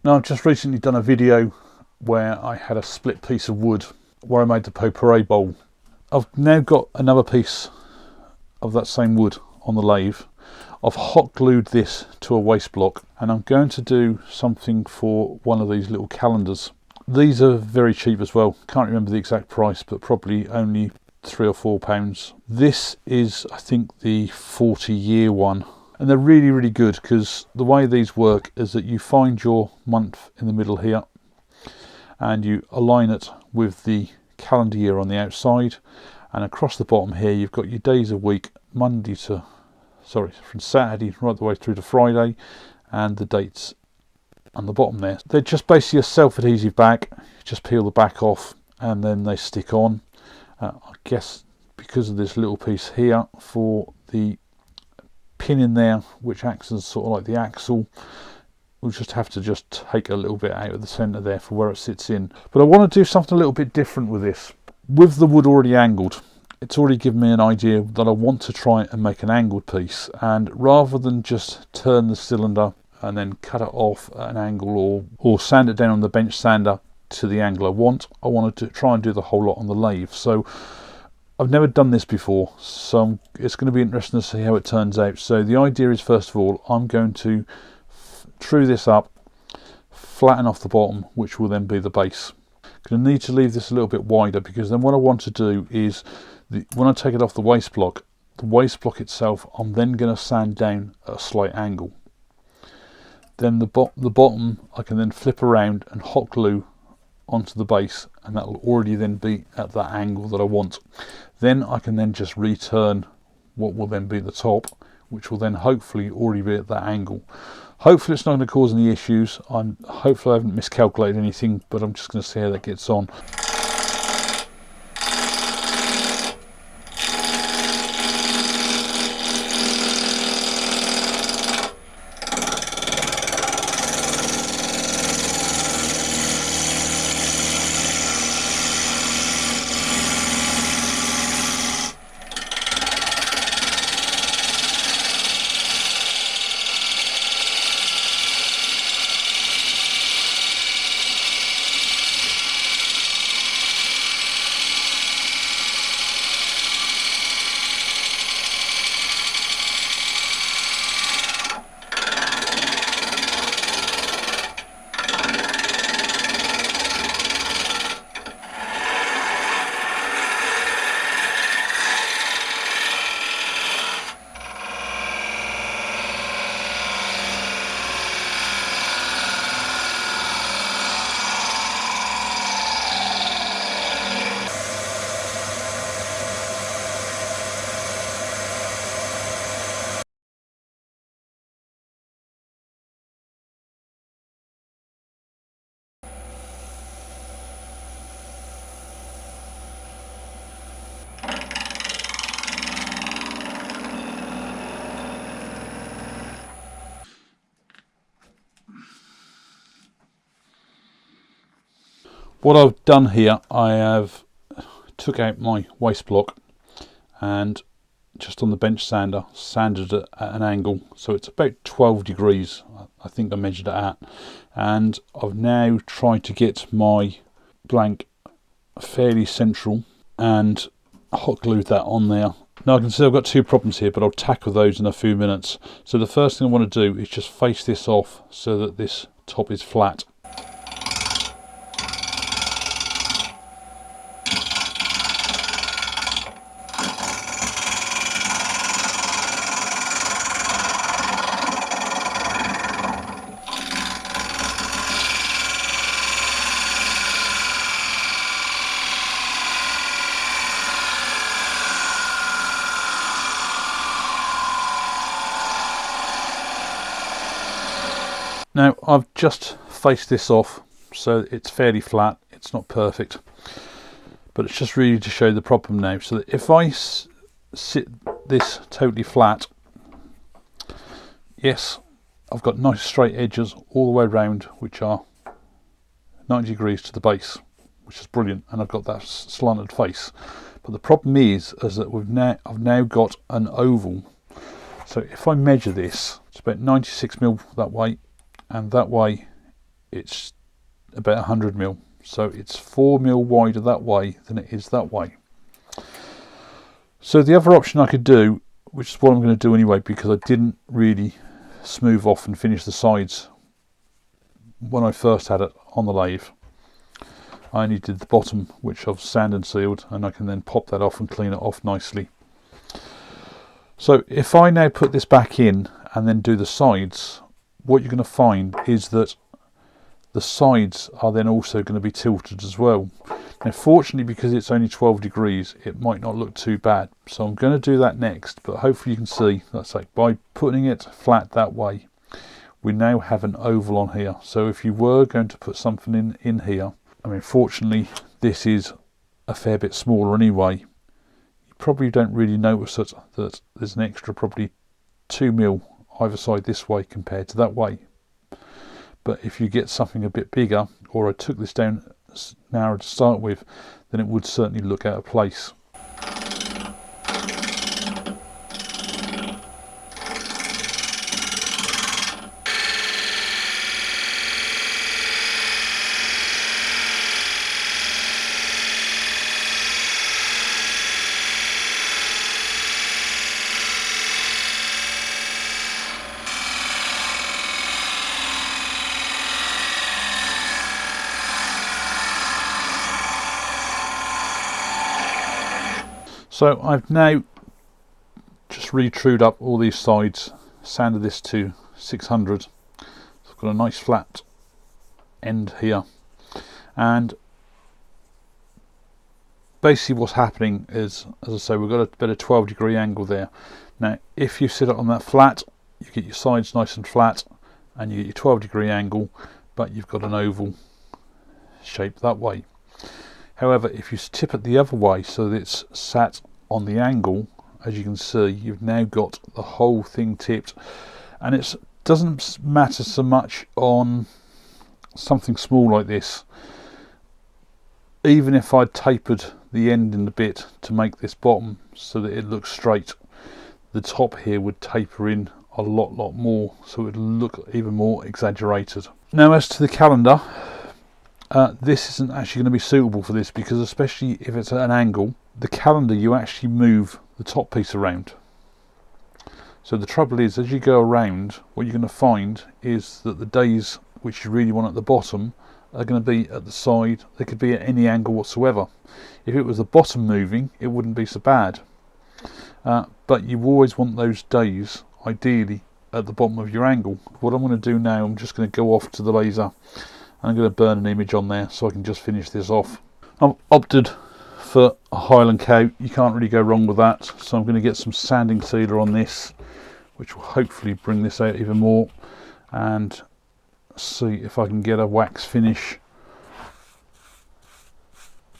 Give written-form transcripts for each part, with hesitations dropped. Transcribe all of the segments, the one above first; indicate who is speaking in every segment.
Speaker 1: Now, I've just recently done a video where I had a split piece of wood where I made the potpourri bowl. I've now got another piece of that same wood on the lathe. I've hot glued this to a waste block, and I'm going to do something for one of these little calendars. These are very cheap as well. Can't remember the exact price, but probably only £3 or £4. This is, I think, the 40-year one. And they're really, really good, because the way these work is that you find your month in the middle here and you align it with the calendar year on the outside, and across the bottom here you've got your days a week, from Saturday right the way through to Friday, and the dates on the bottom there. They're just basically a self-adhesive back. You just peel the back off and then they stick on. I guess because of this little piece here for the pin in there, which acts as sort of like the axle, we'll just have to just take a little bit out of the centre there for where it sits in. But I want to do something a little bit different with this. With the wood already angled, it's already given me an idea that I want to try and make an angled piece, and rather than just turn the cylinder and then cut it off at an angle or sand it down on the bench sander to the angle I wanted to try and do the whole lot on the lathe. So I've never done this before, so it's going to be interesting to see how it turns out. So the idea is, first of all, I'm going to true this up, flatten off the bottom, which will then be the base. Going to need to leave this a little bit wider, because then what I want to do is, when I take it off the waste block itself, I'm then going to sand down at a slight angle. Then the bottom I can then flip around and hot glue onto the base, and that will already then be at that angle that I want. Then I can then just return what will then be the top, which will then hopefully already be at that angle. Hopefully it's not going to cause any issues. Hopefully I haven't miscalculated anything, but I'm just going to see how that gets on. What I've done here, I have took out my waste block and just on the bench sander sanded it at an angle, so it's about 12 degrees I think I measured it at, and I've now tried to get my blank fairly central and hot glued that on there. Now I can see I've got two problems here, but I'll tackle those in a few minutes. So the first thing I want to do is just face this off so that this top is flat. Now I've just faced this off so it's fairly flat. It's not perfect, but it's just really to show the problem now. So that if I sit this totally flat, yes, I've got nice straight edges all the way around, which are 90 degrees to the base, which is brilliant, and I've got that slanted face. But the problem is that I've now got an oval. So if I measure this, it's about 96 mil that way, and that way it's about 100 mil. So it's 4 mil wider that way than it is that way. So the other option I could do, which is what I'm going to do anyway, because I didn't really smooth off and finish the sides when I first had it on the lathe. I only did the bottom, which I've sand and sealed, and I can then pop that off and clean it off nicely. So if I now put this back in and then do the sides, what you're going to find is that the sides are then also going to be tilted as well. Now fortunately, because it's only 12 degrees, it might not look too bad. So I'm going to do that next, but hopefully you can see, that's like by putting it flat that way, we now have an oval on here. So if you were going to put something in here, I mean, fortunately this is a fair bit smaller anyway. You probably don't really notice that there's an extra probably 2 mil either side this way compared to that way. But if you get something a bit bigger, or I took this down narrow to start with, then it would certainly look out of place. So I've now just re-trued up all these sides, sanded this to 600. So I've got a nice flat end here, and basically what's happening is, as I say, we've got a bit of 12-degree angle there. Now if you sit it on that flat, you get your sides nice and flat and you get your 12-degree angle, but you've got an oval shape that way. However, if you tip it the other way so that it's sat on the angle, as you can see, you've now got the whole thing tipped, and it doesn't matter so much on something small like this. Even if I tapered the end in a bit to make this bottom so that it looks straight, the top here would taper in a lot more, so it would look even more exaggerated. Now as to the calendar, this isn't actually going to be suitable for this, because especially if it's at an angle, the calendar, you actually move the top piece around. So the trouble is, as you go around, what you're going to find is that the days which you really want at the bottom are going to be at the side. They could be at any angle whatsoever. If it was the bottom moving, it wouldn't be so bad. But you always want those days, ideally, at the bottom of your angle. What I'm going to do now, I'm just going to go off to the laser. I'm going to burn an image on there so I can just finish this off. I've opted for a Highland coat. You can't really go wrong with that. So I'm going to get some sanding sealer on this, which will hopefully bring this out even more, and see if I can get a wax finish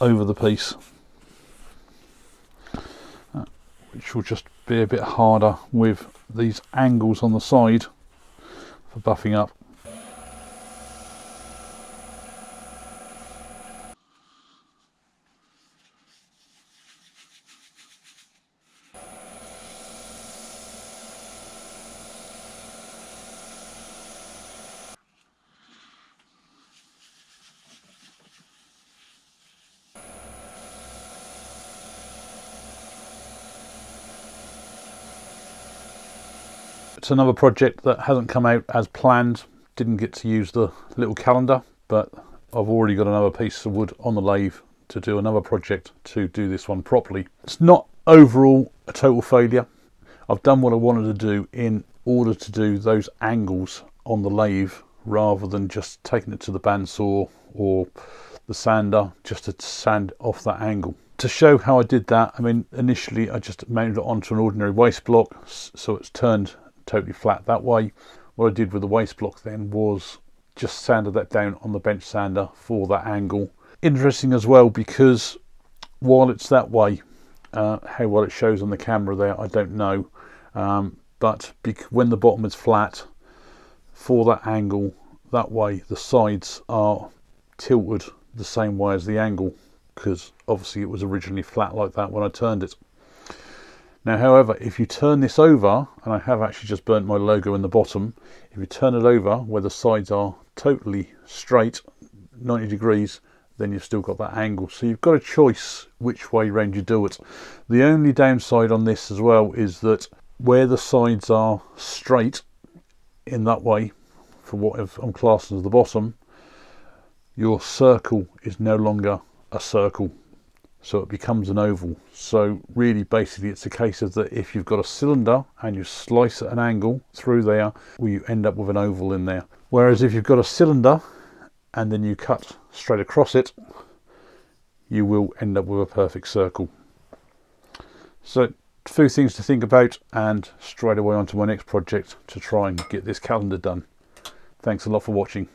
Speaker 1: over the piece, which will just be a bit harder with these angles on the side for buffing up. It's another project that hasn't come out as planned. Didn't get to use the little calendar, but I've already got another piece of wood on the lathe to do another project to do this one properly. It's not overall a total failure. I've done what I wanted to do in order to do those angles on the lathe, rather than just taking it to the bandsaw or the sander just to sand off that angle. To show how I did that, I mean, initially I just mounted it onto an ordinary waste block, so it's turned totally flat that way. What I did with the waste block then was just sanded that down on the bench sander for that angle. Interesting as well, because while it's that way, how well it shows on the camera there, I don't know, but when the bottom is flat, for that angle that way, the sides are tilted the same way as the angle, because obviously it was originally flat like that when I turned it. Now, however, if you turn this over, and I have actually just burnt my logo in the bottom, if you turn it over where the sides are totally straight, 90 degrees, then you've still got that angle. So you've got a choice which way round you do it. The only downside on this as well is that where the sides are straight in that way, for what I'm classing as the bottom, your circle is no longer a circle, so it becomes an oval. So really basically it's a case of that if you've got a cylinder and you slice at an angle through there, well, you end up with an oval in there. Whereas if you've got a cylinder and then you cut straight across it, you will end up with a perfect circle. So a few things to think about, and straight away onto my next project to try and get this calendar done. Thanks a lot for watching.